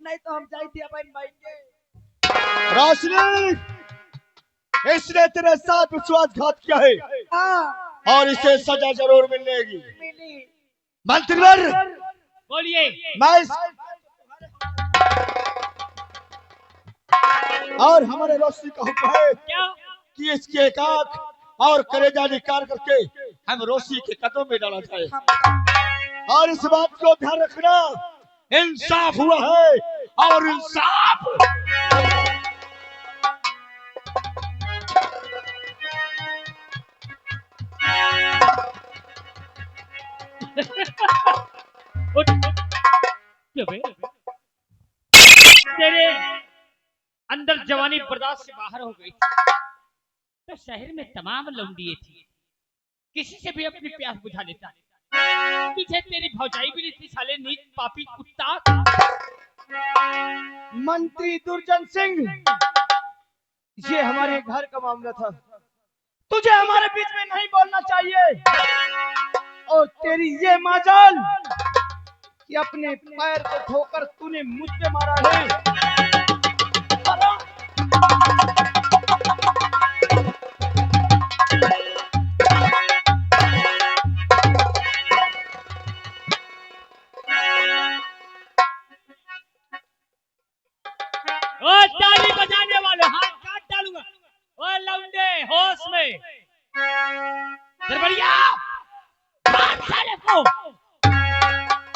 नहीं तो हम जाइए अपन भाई रोशनी, इसने तेरे साथ विश्वासघात किया है और इसे सजा जरूर मिलेगी। मंत्रीवर, बोलिए। मैं और हमारे रोशनी का हुक्म है क्या? कि इसके एक आंख और कलेजा निकाल करके हम रोशनी के कदमों में डाला जाए। और इस बात को ध्यान रखना, इंसाफ हुआ है और इंसाफ उठ, चुप है। तेरे अंदर जवानी बर्दाश्त से बाहर हो गई तो शहर में तमाम लौंडिये थी, किसी से भी अपनी प्यास बुझा लेता। तुझे तेरी भौजाई भी नहीं थी साले नीच पापी कुत्ता। मंत्री दुर्जन सिंह, ये हमारे घर का मामला था, तुझे हमारे बीच में नहीं बोलना चाहिए। और तेरी ये माजाल कि अपने पैर को ठोकर तूने मुझ पे मारा है। ओ ताली बजाने वाले हाथ काट डालूंगा। ओ लौंडे होश में। दरबड़िया मार साले को।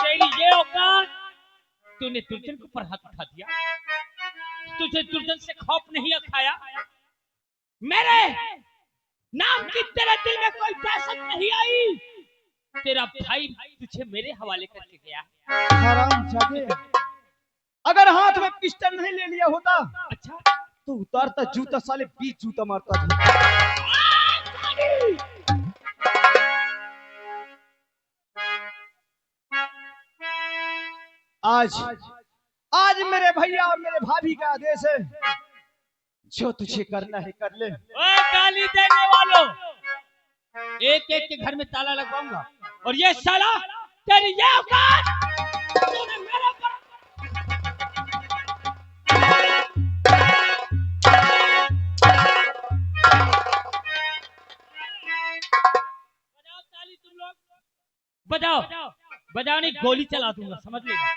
तेरी ये औकात, तूने दुर्जन को पर हाथ उठा दिया। तुझे दुर्जन से खौफ नहीं खाया। मेरे नाम की तेरे दिल में कोई दहशत नहीं आई। तेरा भाई तुझे मेरे हवाले करके गया। हरामजादे, अगर हाथ में पिस्टल नहीं ले लिया होता अच्छा तो उतारता जूता साले 20 जूता मारता था। आज आज मेरे भैया और मेरे भाभी का आदेश है, जो तुझे करना है कर ले। ओए गाली देने वालों, एक एक के घर में ताला लगवाऊंगा। और ये साला तेरी ये औकात, तूने मेरे पर बजाओ ताली तुम लोग, बजाओ बजाओ नहीं गोली चला दूंगा, समझ लेना।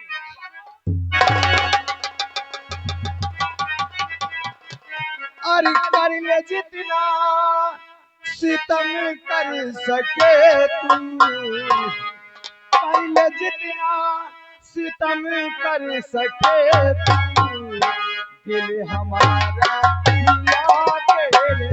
अरे कर ले जितना सितम कर सके तू, कर ले जितना सितम कर सके तू, दिल हमारा दिया तेरे।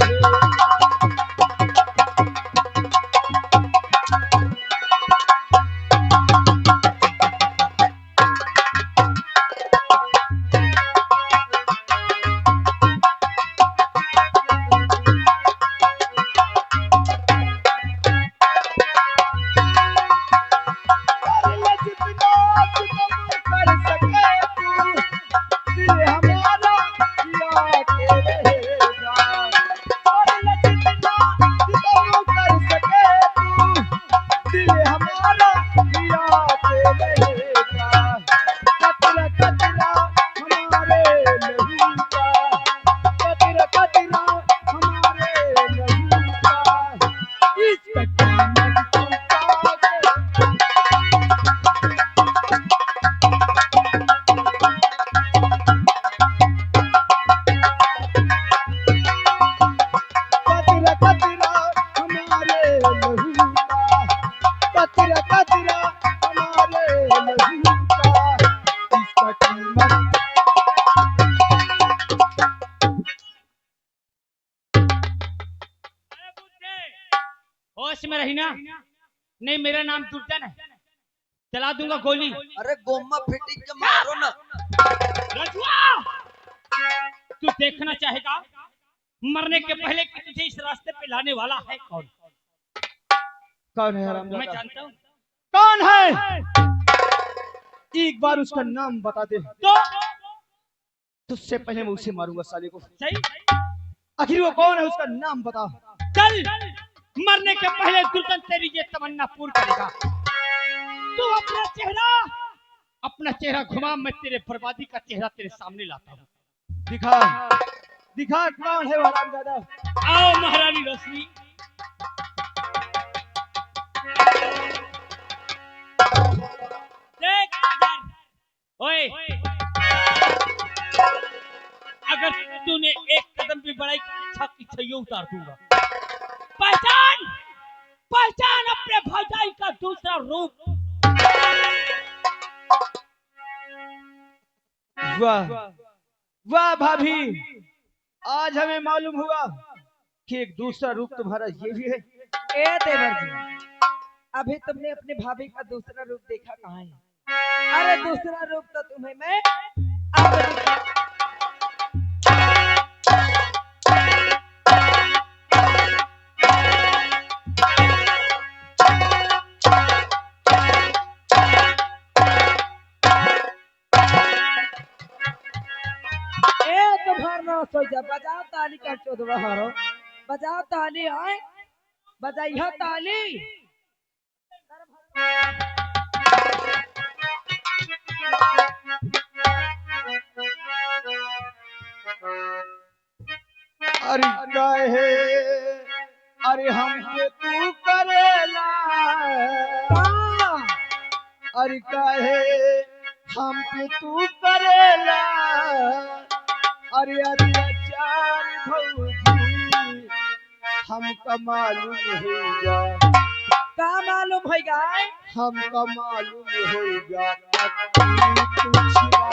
होश में रही ना, नहीं मेरा नाम दुर्जन है, चला दूंगा गोली। अरे गोम्मा फिटिंग के मारो ना। रजुआ, तू देखना चाहेगा मरने के पहले कि तुझे इस रास्ते पे लाने वाला है कौन? कौन है मैं हरामजादा? जानता हूँ। कौन है? एक बार उसका नाम बता दे तो तुझसे पहले मैं उसे मारूंगा साले को। सही, आखिर वो कौन है, उसका नाम बता। चल मरने के पहले दुर्जन तेरी ये तमन्ना पूर्ण करेगा। तू अपना चेहरा अपना चेहरा घुमा, मैं तेरे बर्बादी का चेहरा तेरे सामने लाता हूँ। दिखा दिखा कौन है वो हरामजादा। आओ महारानी रोशनी। देख इधर। ओए, अगर तूने एक कदम भी बढ़ाई छक्की छइयो उतार दूंगा। पहचान, पहचान अपने भौजाई का दूसरा रूप। वाह वाह भाभी, आज हमें मालूम हुआ कि एक दूसरा रूप तुम्हारा ये भी है। ए देवर जी, अभी तुमने अपनी भाभी का दूसरा रूप देखा कहाँ है? अरे दूसरा रूप तो तुम्हें मैं अब दिखा। ए तुम्हार ना सो जा, बजाओ ताली का चोदवा हारो, बजाओ ताली। आए बजाइया ताली। अरे कहे अरे हमके तू करेला, अरे कहे हमके तू करेला, अरे अत्याचार भौजी हमका मालूम होगा, का मालूम होगा? हमका मालूम होगा तू छिपा।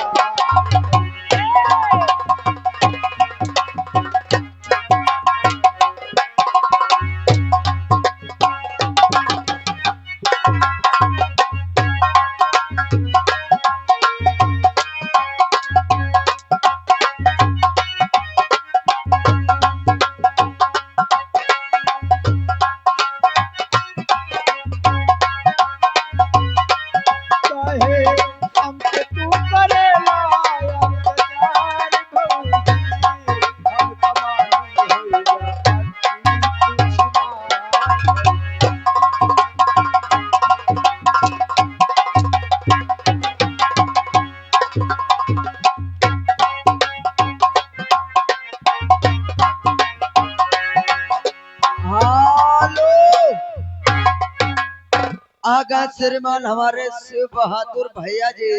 आगा श्रीमान हमारे शिव बहादुर भैया जी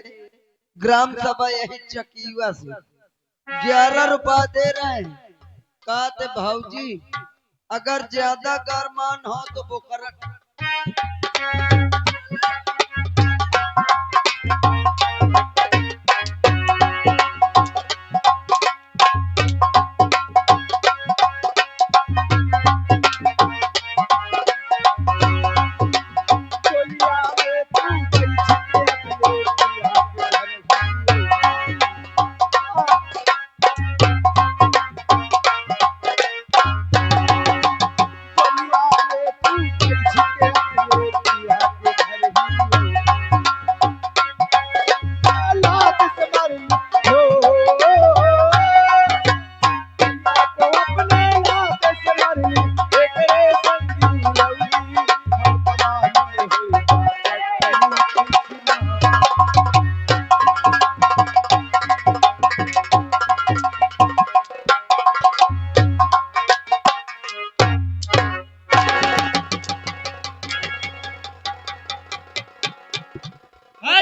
ग्राम सभा यही चकीवा से 11 रुपया दे रहे हैं। कहते भाऊजी अगर ज्यादा गरमान हो तो वो कर।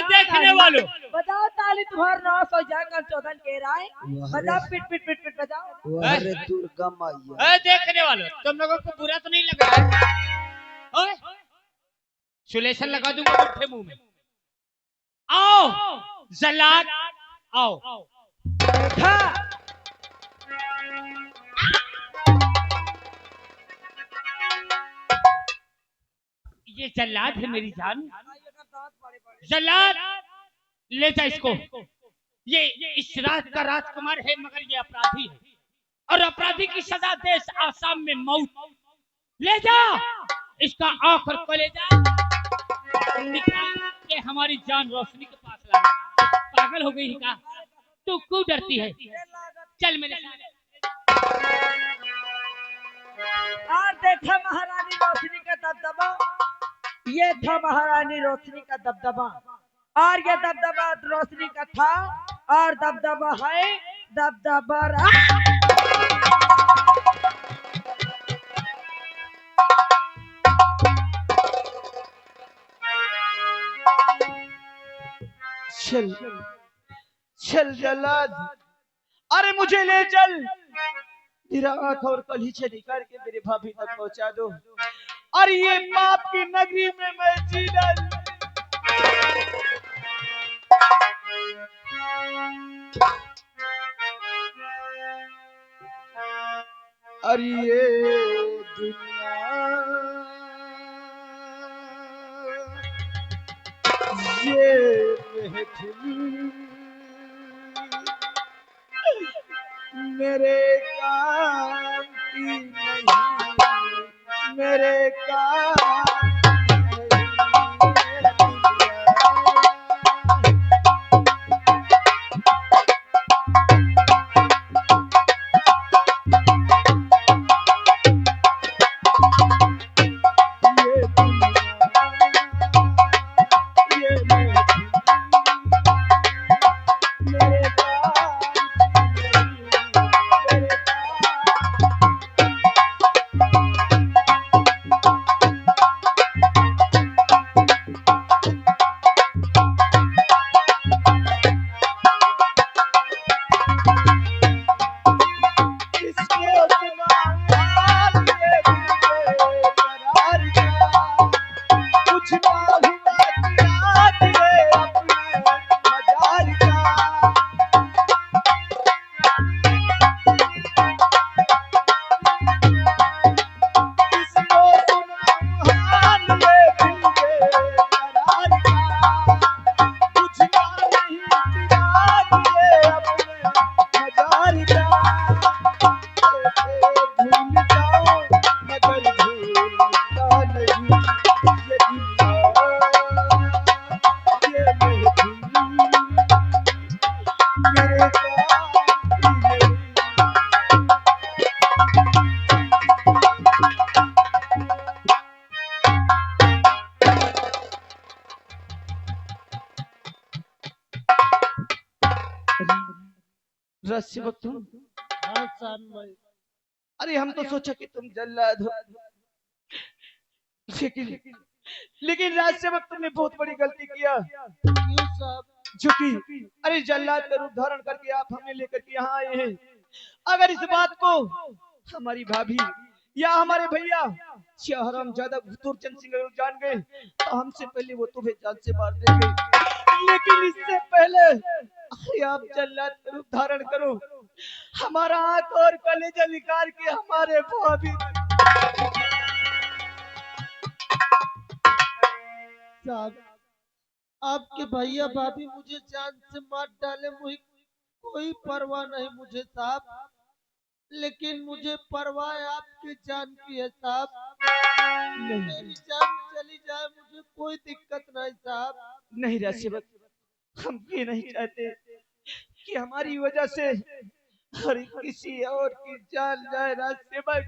देखने वालों, बजाओ ताली। तुम्हार ना सो जा कर चौदन के राय बजाओ, पिट पिट पिट पिट बजाओ। अरे दुर्गा मैया। देखने वालों, तुम लोगों को बुरा तो नहीं लग रहा है? ओए, सुलेशन लगा दूंगा मुट्ठे मुंह में। आओ जल्लाद, आओ। देखा ये जल्लाद है मेरी जान। जल्लाद, ले जा इसको। ये इस रात का राजकुमार है, मगर ये अपराधी है और अपराधी की सजा देश आसाम में मौत। ले जा इसका आखिर को, ले जा निकाल के हमारी जान रोशनी के पास लाना। पागल हो गई है क्या? तू क्यों डरती है? चल मेरे साथ। और देखा महारानी रोशनी का दबदबा। ये था महारानी रोशनी का दबदबा। और ये दबदबा रोशनी का था और दबदबा है दबदबा चल चल जल्लाद, अरे मुझे ले चल, मेरा आंख और कलीजे निकाल के मेरे भाभी तक पहुंचा दो, और ये पाप की नगरी में मैं जीना। और ये दुनिया, ये महफिल मेरे काम की नहीं, मेरे काम की नहीं ये दुनिया, ये महफिल मेरे काम की नहीं, मेरे काम। किसने सुना हाल ये दिल बेकरार का, कुछ ना हुआ किया तेरे अपने मजार का। किसको सुना हाल ये दिल बेकरार का, कुछ ना नहीं किया तेरे अपने मजार का। भूल जाओ मगर भूलता नहीं ये दुनिया, ये महफिल मेरे काम की नहीं। रस्सी वक्त तुम, हाँ सान भाई। अरे हम तो सोचा कि तुम जल्लाद हो, लेकिन लेकिन रात से वक्त तुमने बहुत बड़ी गलती किया। क्यों साहब? जो कि अरे जल्लाद का रूप धारण करके आप हमें लेकर के यहाँ आए हैं। अगर इस बात को हमारी भाभी या हमारे भैया या हरामजादा गुरचंद सिंह अगर जान गए तो हमसे पहले वो तुम्हें जान से मार देंगे। लेकिन इससे पहले अरे आप जल्लाद का रूप धारण करो, हमारा आंख और कलेजा निकाल के हमारे भाभी साहब आपके भैया भाभी मुझे जान से मार डाले, मुझे कोई परवाह नहीं मुझे साहब, लेकिन मुझे परवाह आपके जान की है साहब। मेरी जान चली जाए मुझे कोई दिक्कत नहीं साहब। नहीं राशिवत, हम ये नहीं चाहते कि हमारी वजह से हर किसी और की जान जाए। राशिवत,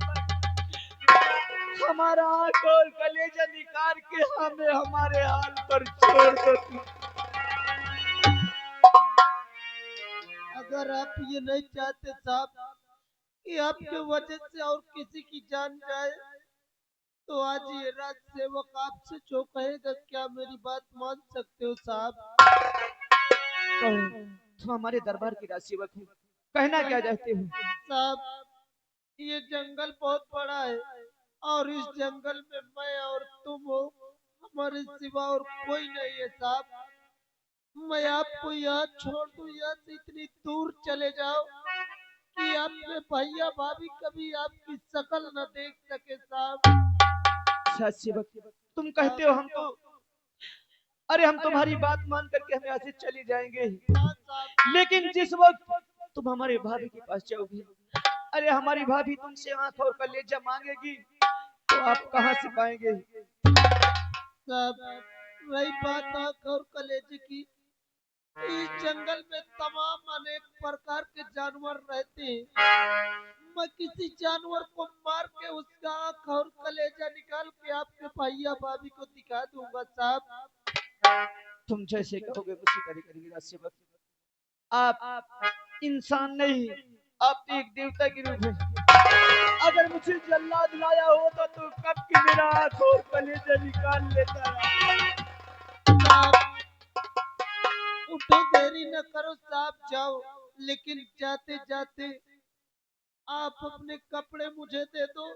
हमारा आंख और कलेजा निकाल के हमें हमारे हाल पर छोड़ दो तू। अगर आप ये नहीं चाहते साहब कि आपके वजह से और किसी की जान जाए तो आज ये राज सेवक आपसे जो कहेगा क्या मेरी बात मान सकते हो साहब? तुम हमारे दरबार की राशिवत हो, कहना क्या चाहते हो? साहब ये जंगल बहुत बड़ा है और इस जंगल में मैं और तुम हो, हमारे सिवा और कोई नहीं है साहब। मैं आपको यहाँ छोड़ दूं, यहाँ से इतनी दूर चले जाओ कि आपके भैया भाभी कभी आपकी शक्ल न देख सके साहब। राशिवत, तुम कहते हो हम तो, अरे हम तुम्हारी बात मान करके हम यहाँ से चले जाएंगे, हाँ साहब। लेकिन जिस वक्त तुम हमारे भाभी के पास जाओगे, अरे हमारी भाभी तुमसे आंख और कलेजा मांगेगी तो आप कहाँ से पाएंगे? साहब रही बात आँख और कलेजे की, इस जंगल में तमाम अनेक प्रकार के जानवर रहते हैं। मैं किसी जानवर को मार के उसका आँख और कलेजा निकाल के आपके भैया भाभी को दिखा दूंगा साहब। तुम जैसे कहोगे उसी तरह करेंगे राजसेवक। आप इंसान नहीं, आप एक देवता के रूप में। अगर मुझे जल्लाद लाया होता तो कब की मेरा हाथ और कलेजा निकाल लेता। उठो, देरी न करो साहब, जाओ। लेकिन जाते जाते आप अपने कपड़े मुझे दे दो,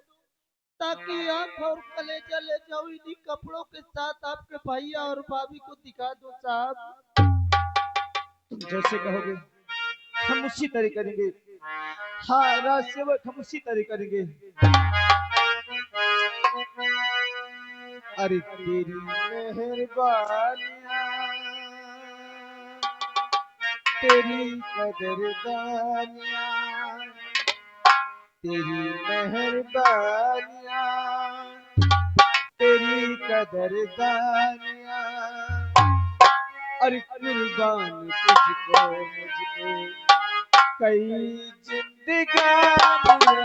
ताकि आंख और कलेजा ले जाओ। इन्हीं कपड़ों के साथ आपके भैया और भाभी को दिखा दो साहब। तुम जैसे कहोगे हम उसी तरह करेंगे। हाँ राजसेवक, हम उसी तरह करेंगे। अरे तेरी मेहरबानियां, तेरी कदरदानियां, तेरी मेहरबानियां, तेरी कदरदानियां। अरे कुर्बान तुझको मुझको कई जिंदगानियां।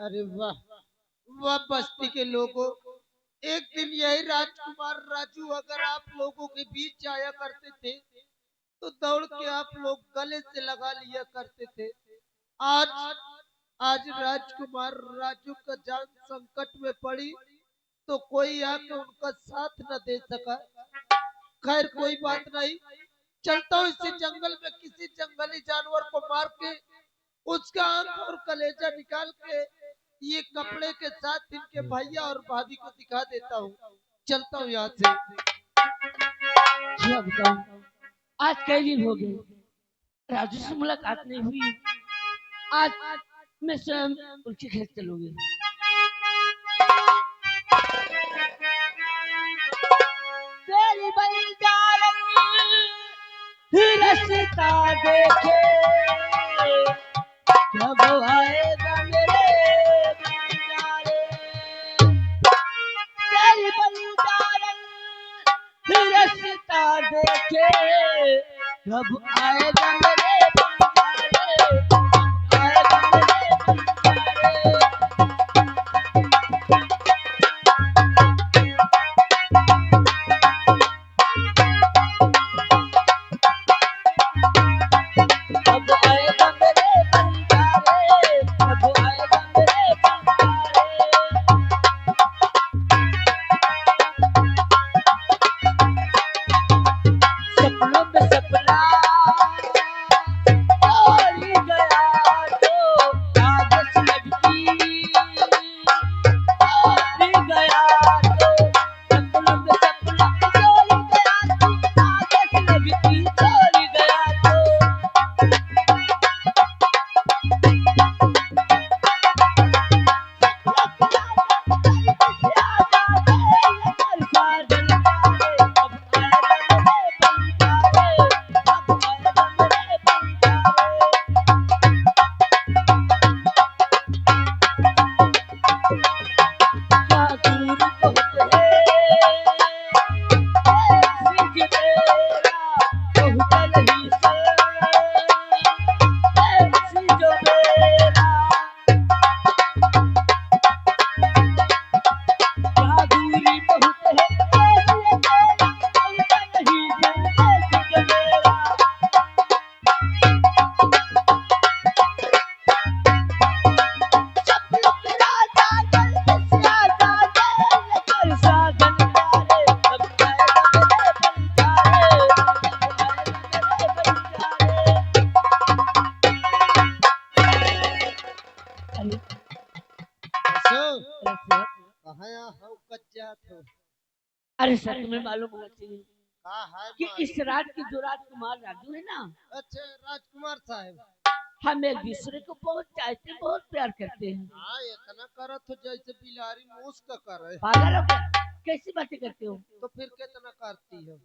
अरे वाह वाह बस्ती के लोगों, एक दिन यही राजकुमार राजू अगर आप लोगों के बीच जाया करते थे तो दौड़ के आप लोग गले से लगा लिया करते थे। आज आज राजकुमार राजू का जान संकट में पड़ी तो कोई आके उनका साथ न दे सका। खैर कोई बात नहीं, चलता हूँ इसी जंगल में किसी जंगली जानवर को मार के उसका आंख और कलेजा निकाल के ये कपड़े के साथ इनके भैया और भाभी को दिखा देता हूँ। चलता हूँ यहाँ से। क्या बताऊं, आज कई दिन हो गए राजू से मुलाकात नहीं हुई। आज मैं स्वयं उनके घर चलूंगी। तेरी रास्ता देखे कब आएगा मेरे बंजारे, तेरी रास्ता देखे कब आएगा मेरे बंजारे, आएगा मेरे बंजारे। अब आएगा मेरे बंजारे, अब आएगा मेरे बंजारे। सपनों में सपना रसो अरे सर, कहाँ हो कच्चा थो अरे सर तुम्हें मालूम होना चाहिए कहाँ है कि मालूम? इस राज की जो राजकुमार राजू है ना, अच्छा राजकुमार साहब हम एक दूसरे को बहुत चाहते हैं, बहुत प्यार करते हैं। हाँ इतना करत हो जैसे बिलारी मूस का करे पागल हो क्या? कैसी बातें करते हो? तो फिर कितना करती हो?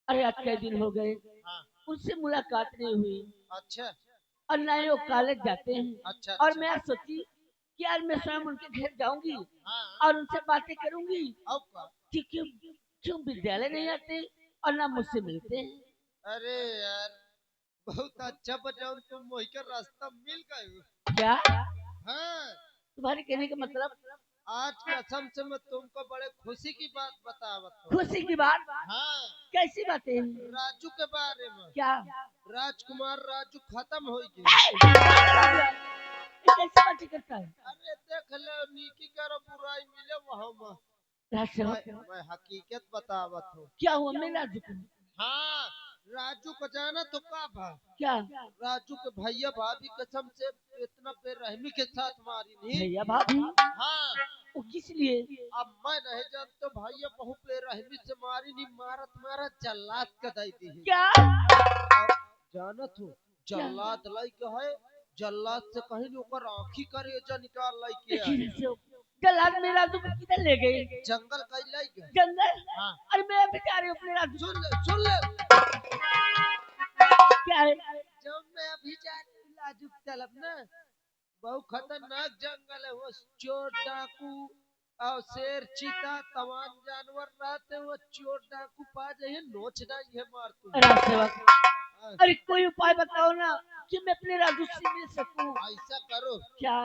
अरे आज कई दिन हो गए हाँ उनसे मुलाकात नहीं हुई अच्छा और ना ही वो कॉलेज जाते हैं। अच्छा और अच्छा। मैं सोची कि यार मैं स्वयं उनके घर जाऊंगी हाँ और उनसे बातें करूंगी अब का कि क्यों क्यों विद्यालय नहीं आते और ना मुझसे मिलते हैं। अरे यार बहुत अच्छा बचाओ तुम वही का रास्ता मिल गए। क्या हाँ तुम्हारे कहने का मतलब? आज कसम से मैं तुमको बड़े खुशी की बात बतावत हूँ। खुशी की बात? हाँ कैसी बातें हैं? राजू के बारे में। क्या राजकुमार राजू खत्म हो गए। ये कैसी बातें करता है? अरे देख लो नीकी करो बुराई मिले वहाँ में। राजू, मैं हकीकत बतावत हूँ। क्या हुआ मेरा राजू को? हाँ राजू को जाना तो का भा क्या राजू के भैया भाभी कसम से इतना बेरहमी के साथ मारी नहीं। भैया भाभी? हाँ वो किस लिए? अब मैं नहीं जानता भैया बहुत बेरहमी से मारी नहीं मारत मारत जल्लाद का दी दी। क्या जानत हो जल्लाद लाई के है जल्लाद से कहीं नहीं ऊपर आँखी करे जा निकाल लाई के आए। जल्लाद मेरा राजू को किधर ले गए? जंगल कहीं लाई गए। जंगल? हाँ अरे मैं बेचारे अपने राजू सुन ले क्या है? जब मैं अभी जा लाजू तलब ना बहुत खतरनाक जंगल है वो चोर डाकू और शेर चीता तमाम जानवर रहते वो चोर डाकू पा जाए नोच डाली है मार तू। रास्ते अरे कोई उपाय बताओ ना कि मैं अपने राजू से मिल सकूं। ऐसा करो क्या?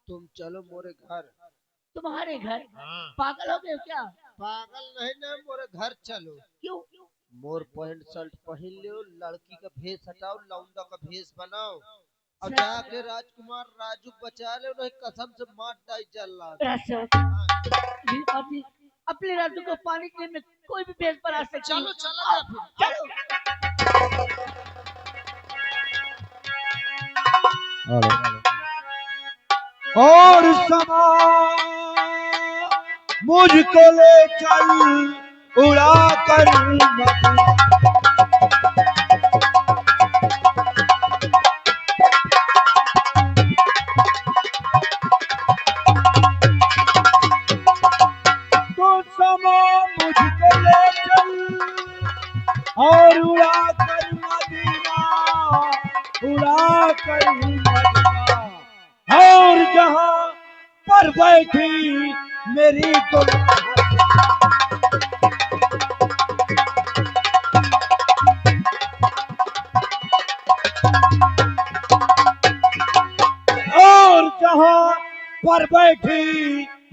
तुम चलो मोरे घर। तुम्हारे घर? हाँ पागल हो गए हो क्या? पागल नहीं ना मोरे घर चलो। क्यों? मोर पैंट शर्ट पहन लो लड़की का भेष हटाओ लौंडा का भेष बनाओ और अच्छा। जाके राजकुमार राजू बचा ले उन्हें कसम से मार डाई जल्लाद। अभी अपने राजू को पाने के लिए मैं कोई भी भेष बना सकती हूँ। चलो चलो आओ, चलो। और समा मुझको ले चल उड़ा कर मदीना। तो समा मुझको ले चल और उड़ा कर मदीना उड़ा कर मदीना और जहां पर बैठी मेरी दुल्हन और जहां पर बैठी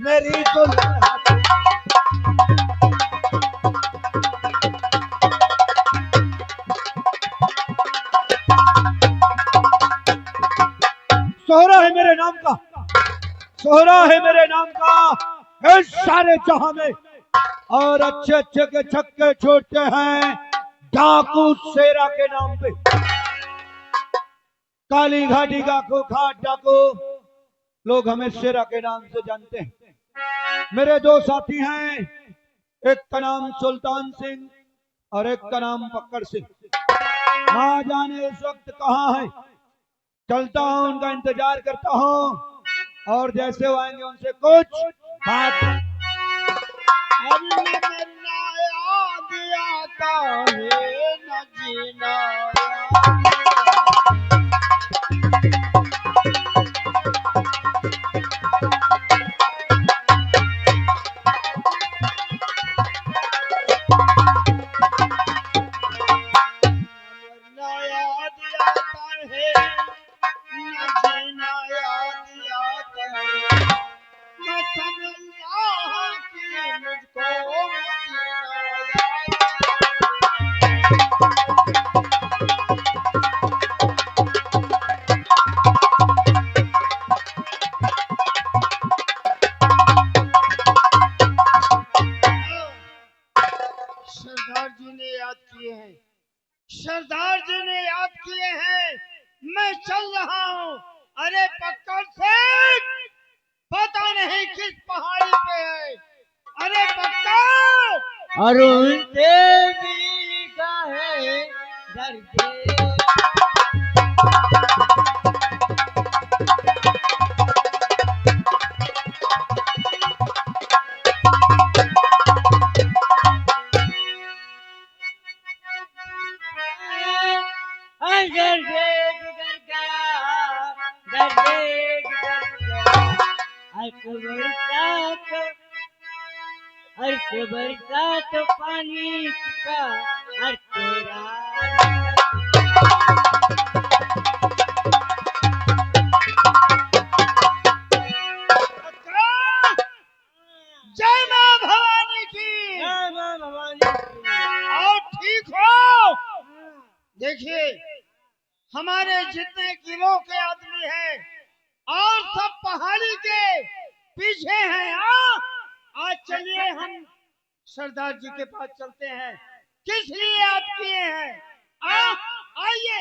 मेरी दुल्हन सोहरा है मेरे नाम का सोहरा है मेरे नाम का इस सारे जहां में और अच्छे अच्छे के छक्के छोड़ते हैं डाकू शेरा के नाम पे। काली घाटी का कुखाट डाकू लोग हमें शेरा के नाम से जानते हैं। मेरे दो साथी हैं एक का नाम सुल्तान सिंह और एक का नाम पक्कड़ सिंह। ना जाने इस वक्त कहाँ है चलता हूँ उनका इंतजार करता हूँ और जैसे वो आएंगे उनसे कुछ बात अभी मरना याद आता है न जीना याद आता है न जीना याद आता है कसम अल्लाह की मुझको मदीना याद और उनसे भी लिखा है दर्द। बरसात पानी का हर तेरा जय मां भवानी की। और ठीक हो? देखिए हमारे जितने किलो के आदमी हैं और सब पहाड़ी के पीछे हैं। आज चलिए हम सरदार जी के पास चलते हैं। किस लिए आप किए हैं? आइए।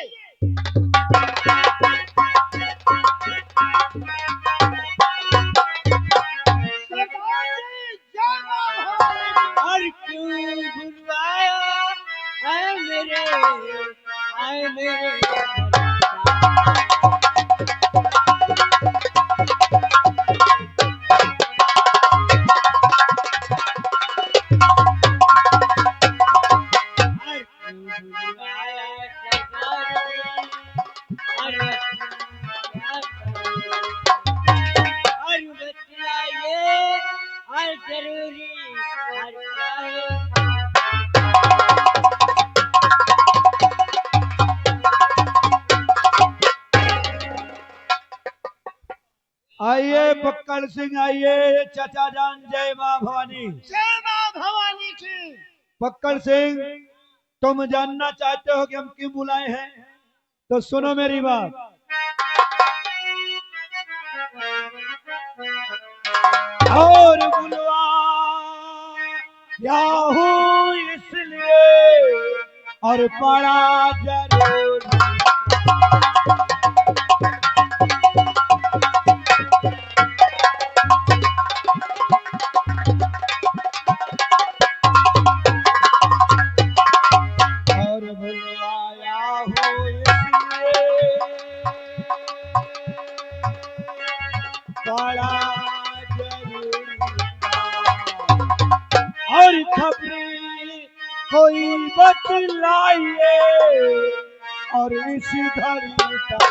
सरदार जी जय मां भवानी की। और क्यों बुलवाया आए मेरे जरूरी आइए पक्कड़ सिंह, आइए चाचा जान। जय मां भवानी। जय मां भवानी की। पक्कड़ सिंह, तुम जानना चाहते हो कि हम क्यों बुलाए हैं, तो सुनो मेरी बात। और बुलवा या हूँ इसलिए और बड़ा जरूरी। और बुलवाया हूँ इसलिए बड़ा जरूरी। और खबरें कोई बतलाइए और इस घड़ी तक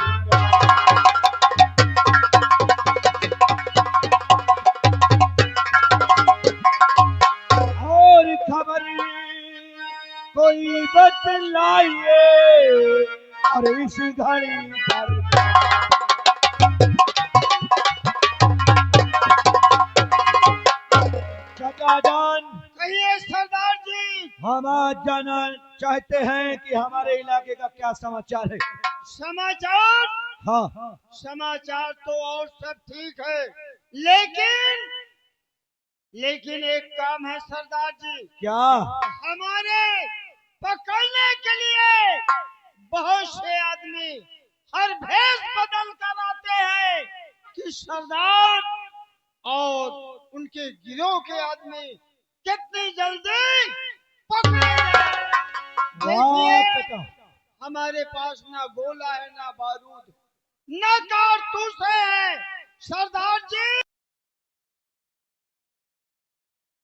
और खबरें कोई बतलाइए और इस घड़ी पर चाचा जान। कहिए सरदार जी। हम आज जानना चाहते हैं कि हमारे इलाके का क्या समाचार है। समाचार? हाँ, समाचार तो और सब ठीक है, लेकिन लेकिन एक काम है सरदार जी। क्या? हमारे पकड़ने के लिए बहुत से आदमी हर भेष बदल कर आते हैं कि सरदार और उनके गिरोह के आदमी कितनी जल्दी पकड़े जाएं। देखिए हमारे पास ना गोला है, ना बारूद, ना कारतूस है सरदार जी।